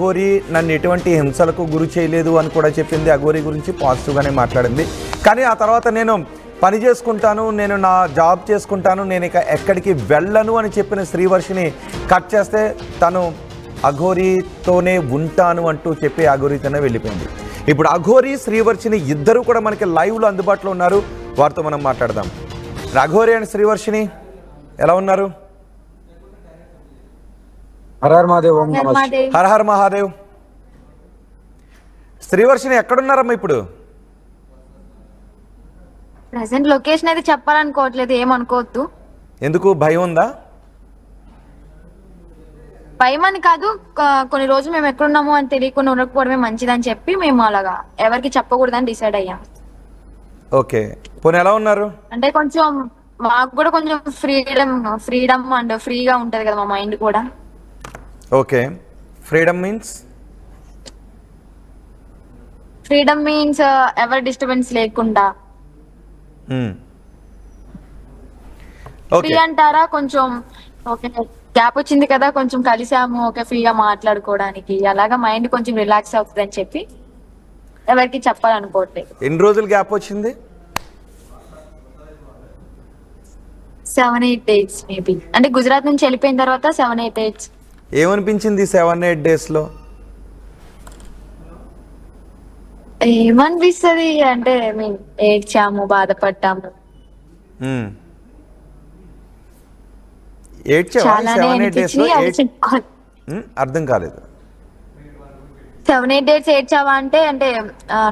అఘోరి నన్ను ఎటువంటి హింసలకు గురి చేయలేదు అని కూడా చెప్పింది. అఘోరి గురించి పాజిటివ్గానే మాట్లాడింది. కానీ ఆ తర్వాత నేను పని చేసుకుంటాను, నేను నా జాబ్ చేసుకుంటాను, నేను ఇక ఎక్కడికి వెళ్ళను అని చెప్పిన శ్రీవర్షిని కట్ చేస్తే తను అఘోరితోనే ఉంటాను అంటూ చెప్పి అఘోరితోనే వెళ్ళిపోయింది. ఇప్పుడు అఘోరి శ్రీవర్షిని ఇద్దరు కూడా మనకి లైవ్లో అందుబాటులో ఉన్నారు. వారితో మనం మాట్లాడదాం. అఘోరి అండ్ శ్రీవర్షిని ఎలా ఉన్నారు? హర హర మహాదేవ్. హర హర మహాదేవ్. శ్రీవర్షిని ఎక్కడున్నారమ్మా ఇప్పుడు? ప్రెసెంట్ లొకేషన్ అయితే చెప్పాలనుకోవట్లేదు, ఏమనుకోవద్దు. ఎందుకు, భయం ఉందా? భయం అని కాదు, కొన్ని రోజులు మేము ఎక్కడున్నామో అని తెలియకుండా ఉండకపోవడమే మంచిదని చెప్పి మేము అలాగా ఎవరికి చెప్పకూడదని డిసైడ్ అయ్యాం. ఓకే, పోనీ ఎలా ఉన్నారు? అంటే కొంచెం మాకు కూడా కొంచెం ఫ్రీడమ్ అండ్ ఫ్రీగా ఉంటది కదా మా మైండ్ కూడా. ఓకే, ఫ్రీడమ్ మీన్స్ ఎవరి డిస్టర్బెన్స్ లేకుండా. ఫ్రీ అంటారా, కొంచెం ఓకే గ్యాప్ వచ్చింది కదా, కొంచెం కలిసాము, ఓకే ఫ్రీగా మాట్లాడుకోవడానికి, అలాగా మైండ్ కొంచెం రిలాక్స్ అవుతుంది అని చెప్పి ఎవరికి చెప్పాలనుకోవట్లేదు. ఎన్ని రోజులు గ్యాప్ వచ్చింది? 7-8 days మేబీ. అంటే గుజరాత్ నుంచి వెళ్ళిపోయిన తర్వాత 7-8 days. ఏమనిపించింది 7-8 daysలో? ఏమనిపిస్తుంది అంటే మేము ఏడ్చాము, బాధపడ్డాము. అర్థం కాలేదు. 7-8 days ఏడ్చావా అంటే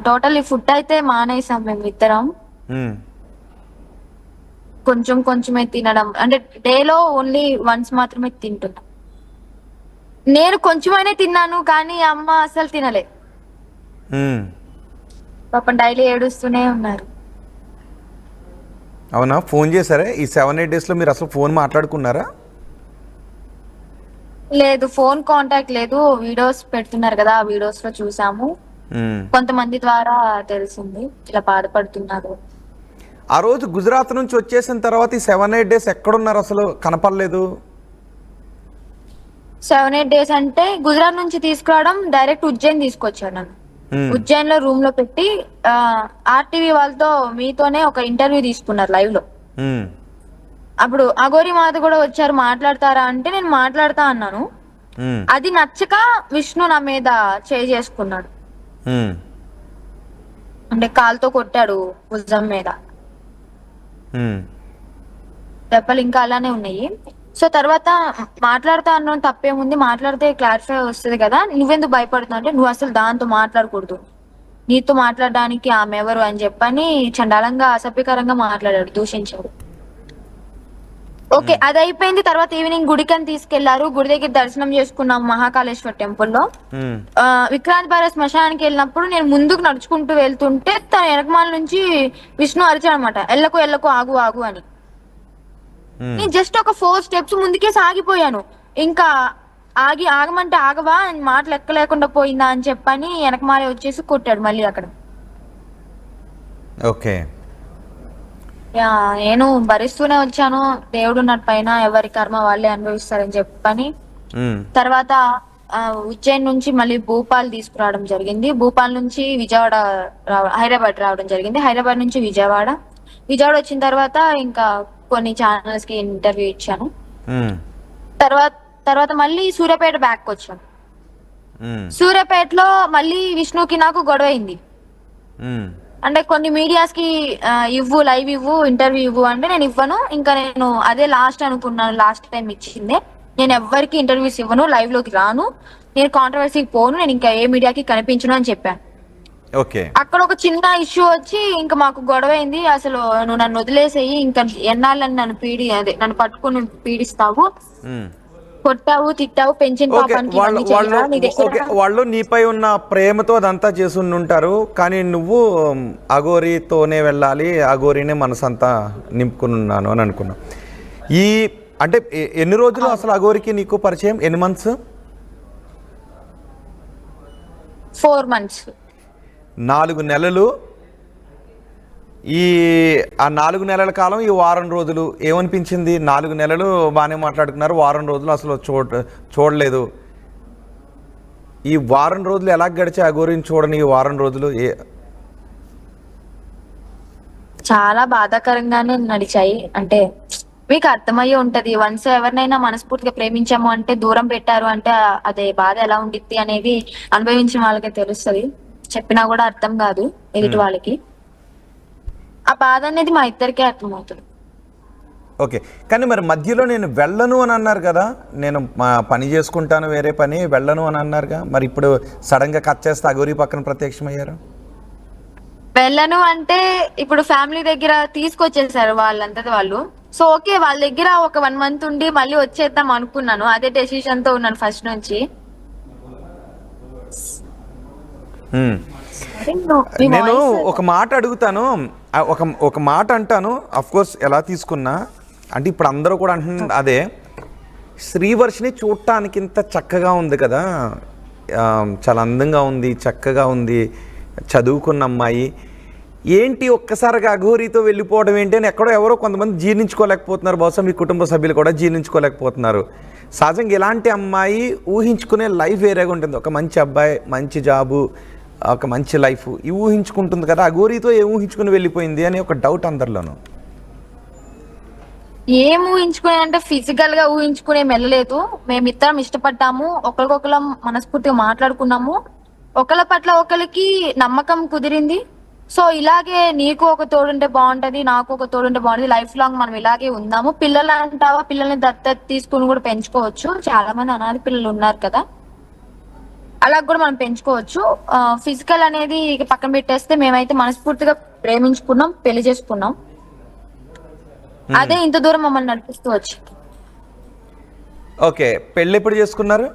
టోటల్ ఫుడ్ అయితే మానేసాం మేము ఇద్దరం. కొంచెం కొంచెమే తినడం, అంటే డేలో ఓన్లీ వన్స్ మాత్రమే తింటున్నా. నేను కొంచెమైనా తిన్నాను కానీ అమ్మ అసలు తినలే. పాపం డైలీ ఏడుస్తూనే ఉన్నారు. అవునా, ఫోన్ చేశారా ఈ 7-8 daysలో? మీరు అసలు ఫోన్ మాట్లాడుకున్నారా? లేదు, ఫోన్ కాంటాక్ట్ లేదు. వీడియోస్ పెడుతున్నారు కదా, ఆ వీడియోస్ లో చూసాము. కొంతమంది ద్వారా తెలిసింది ఇలా బాధపడుతున్నారు. ఆ రోజు గుజరాత్ నుంచి వచ్చేసిన తర్వాత ఈ 7-8 days ఎక్కడున్నారు? అసలు కనపడలేదు. 7-8 days అంటే గుజరాత్ నుంచి తీసుకురావడం, డైరెక్ట్ ఉజ్జయిన్ తీసుకొచ్చాడు నన్ను. ఉజ్జయిన్ లో రూమ్ లో పెట్టి ఆర్టీవీ వాళ్ళతో మీతోనే ఒక ఇంటర్వ్యూ తీసుకున్నారు లైవ్ లో. అప్పుడు అఘోరి మాత కూడా వచ్చారు, మాట్లాడతారా అంటే నేను మాట్లాడతా అన్నాను. అది నచ్చక విష్ణు నా మీద చేసుకున్నాడు. అంటే కాలుతో కొట్టాడు భుజం మీద. దెబ్బలు ఇంకా అలానే ఉన్నాయి. సో తర్వాత మాట్లాడతా అన్నాను, తప్పేముంది, మాట్లాడితే క్లారిఫై వస్తుంది కదా, నువ్వెందుకు భయపడుతున్నావు అంటే నువ్వు అసలు దాంతో మాట్లాడకూడదు, నీతో మాట్లాడడానికి ఆమె ఎవరు అని చెప్పని చండాలంగా అసభ్యకరంగా మాట్లాడాడు, దూషించాడు. ఓకే, అది అయిపోయింది. తర్వాత ఈవినింగ్ గుడికని తీసుకెళ్లారు. గుడి దగ్గర దర్శనం చేసుకున్నాం మహాకాళేశ్వర టెంపుల్లో. విక్రాంత్ భారత్ శ్మశానానికి వెళ్ళినప్పుడు నేను ముందుకు నడుచుకుంటూ వెళ్తుంటే తన వెనకమాల నుంచి విష్ణు అరిచాడు అనమాట, ఎల్లకు ఎల్లకు ఆగు ఆగు అని. నేను జస్ట్ ఒక 4 steps ముందుకే సాగిపోయాను. ఇంకా ఆగమంటే ఆగవా, మాటలు ఎక్కలేకుండా పోయిందా అని చెప్పని వెనకమాలే వచ్చేసి కొట్టాడు మళ్ళీ అక్కడ. ఓకే, నేను భరిస్తూనే వచ్చాను. దేవుడు నా పైన, ఎవరి కర్మ వాళ్ళే అనుభవిస్తారని చెప్పని. తర్వాత ఉజ్జయిన్ నుంచి మళ్ళీ భూపాల్ తీసుకురావడం జరిగింది. భూపాల్ నుంచి హైదరాబాద్ రావడం జరిగింది. హైదరాబాద్ నుంచి విజయవాడ వచ్చిన తర్వాత ఇంకా కొన్ని ఛానల్స్ కి ఇంటర్వ్యూ ఇచ్చాను. తర్వాత మళ్ళీ సూర్యాపేట బ్యాక్ వచ్చాను. సూర్యాపేటలో మళ్ళీ విష్ణుకి నాకు గొడవ అయింది. అంటే కొన్ని మీడియాస్ కి లైవ్ ఇవ్వు, ఇంటర్వ్యూ ఇవ్వు అంటే నేను ఇవ్వను, ఇంకా నేను అదే లాస్ట్ అనుకున్నాను, లాస్ట్ టైం ఇచ్చిందే, నేను ఎవరికి ఇంటర్వ్యూస్ ఇవ్వను, లైవ్ లోకి రాను, నేను కాంట్రవర్సీకి పోను, నేను ఇంకా ఏ మీడియాకి కనిపించను అని చెప్పాను. అక్కడ ఒక చిన్న ఇష్యూ వచ్చి ఇంకా మాకు గొడవ అయింది. అసలు నువ్వు నన్ను వదిలేసేయి, ఇంకా ఎన్నాళ్ళని నన్ను పట్టుకుని పీడిస్తావు, కొట్టావు, తిట్టావు, పెంచిన పాపానికి. వాళ్ళు నీపై ఉన్న ప్రేమతో అదంతా చేసి ఉంటారు, కానీ నువ్వు అఘోరితోనే వెళ్ళాలి, అఘోరినే మనసంతా నింపుకుని ఉన్నాను అని అనుకున్నావు. అంటే ఎన్ని రోజులు అసలు అఘోరికి నీకు పరిచయం? ఎన్ని మంత్స్? 4 months. 4 నెలలు. ఆ 4 నెలల కాలం, ఈ వారం రోజులు ఏమనిపించింది? 4 నెలలు బాగానే మాట్లాడుకున్నారు, వారం రోజులు అసలు చూడలేదు. ఈ వారం రోజులు ఎలా గడిచే అఘోరిని చూడని ఈ వారం రోజులు చాలా బాధాకరంగానే నడిచాయి. అంటే మీకు అర్థమయ్యే ఉంటది, వన్స్ ఎవరినైనా మనస్ఫూర్తిగా ప్రేమించాము అంటే దూరం పెట్టారు అంటే అదే బాధ ఎలా ఉండిద్ది అనేది అనుభవించిన వాళ్ళకి తెలుస్తుంది. చెప్పినా కూడా అర్థం కాదు ఎదుటి వాళ్ళకి. ఆ బాధ అనేది మా ఇద్దరికే అర్థమవుతుంది. ఓకే, కానీ మరి మధ్యలో నేను వెళ్ళను అని అన్నారు కదా, నేను మా పని చేసుకుంటాను వేరే పని వెళ్ళను అని అన్నారుగా, మరి ఇప్పుడు సడన్గా కట్ చేస్తే అఘోరి పక్కన ప్రత్యక్షమయ్యారు. వెళ్ళను అంటే ఇప్పుడు ఫ్యామిలీ దగ్గర తీసుకొచ్చేసారు వాళ్ళంతటి వాళ్ళు. సో ఓకే, వాళ్ళ దగ్గర ఒక 1 month ఉండి మళ్ళీ వచ్చేద్దాం అనుకున్నాను. అదే డెసిషన్ తో ఉన్నాను ఫస్ట్ నుంచి. నేను ఒక మాట అడుగుతాను, ఒక మాట అంటాను, అఫ్ కోర్స్ ఎలా తీసుకున్నా అంటే ఇప్పుడు అందరూ కూడా అంటున్నారు అదే, శ్రీవర్షిని చూడటానికి ఇంత చక్కగా ఉంది కదా, చాలా అందంగా ఉంది, చక్కగా ఉంది, చదువుకున్న అమ్మాయి, ఏంటి ఒక్కసారిగా అఘోరితో వెళ్ళిపోవడం ఏంటి అని ఎవరో కొంతమంది జీర్ణించుకోలేకపోతున్నారు. బహుశా మీ కుటుంబ సభ్యులు కూడా జీర్ణించుకోలేకపోతున్నారు. సహజంగా ఇలాంటి అమ్మాయి ఊహించుకునే లైఫ్ వేరేగా ఉంటుంది. ఒక మంచి అబ్బాయి, మంచి జాబు, ఒక మంచి లైఫ్ ఇవి ఊహించుకుంటుంది కదా, అఘోరితో ఏం ఊహించుకుని వెళ్ళిపోయింది అని ఒక డౌట్ అందరిలోనూ. ఏం ఊహించుకునే అంటే ఫిజికల్ గా ఊహించుకునే వెళ్ళలేదు. మేమిద్దరం ఇష్టపడ్డాము, ఒకరికొకరం మనస్ఫూర్తిగా మాట్లాడుకున్నాము, ఒకళ్ళ పట్ల ఒకరికి నమ్మకం కుదిరింది. సో ఇలాగే నీకు ఒక తోడుంటే బాగుంటది, నాకు ఒక తోడుంటే బాగుంటది, లైఫ్ లాంగ్ మనం ఇలాగే ఉందాము. పిల్లలు అంటావా, పిల్లల్ని దత్తత తీసుకుని కూడా పెంచుకోవచ్చు. చాలా మంది అనాథ పిల్లలు ఉన్నారు కదా, అలా కూడా మనం పెంచుకోవచ్చు. ఫిజికల్ అనేది పక్కన పెట్టేస్తే మేమైతే మనస్ఫూర్తిగా ప్రేమించుకున్నాం, పెళ్లి చేసుకున్నాం. అదే ఇంత దూరం మమ్మల్ని నడిపిస్తూ వచ్చింది. ఓకే, పెళ్ళి ఎప్పుడు చేసుకున్నారు?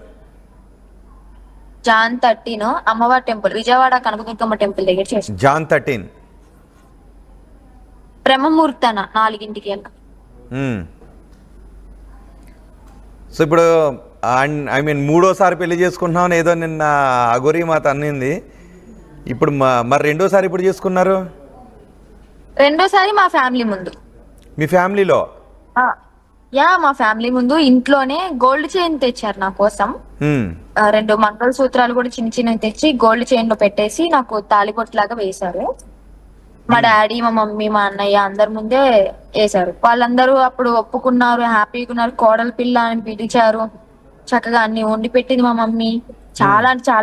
జాన్ 13 అమ్మవారి టెంపుల్, విజయవాడ కనకదుర్గమ్మ టెంపుల్ దగ్గర చేసాం. జాన్ 13 బ్రహ్మముహూర్తాన 4ంటికి వెళ్ళాం. సో ఇప్పుడు ఐ మీన్ మూడోసారి పెళ్లి చేసుకుంటున్నామని ఏదో నిన్న అఘోరి మాత అన్నింది. ఇప్పుడు మరి రెండోసారి ఇప్పుడు చేసుకున్నారు? రెండోసారి మా ఫ్యామిలీ ముందు. మీ ఫ్యామిలీలో? మా ఫ్యామిలీ ముందు ఇంట్లోనే గోల్డ్ చైన్ తెచ్చారు నా కోసం. 2 మంగళసూత్రాలు కూడా చిన్న చిన్నవి తెచ్చి గోల్డ్ చైన్ లో పెట్టేసి నాకు తాళిబొట్టు లాగా వేశారు. మా డాడీ, మా మమ్మీ, మా అన్నయ్య అందరి ముందే వేశారు. వాళ్ళందరూ అప్పుడు ఒప్పుకున్నారు, హ్యాపీగా ఉన్నారు. కోడలి పిల్ల అని పిలిచారు, చక్కగా అన్ని వండి పెట్టింది మా మమ్మీ. చాలా అంటే చాలా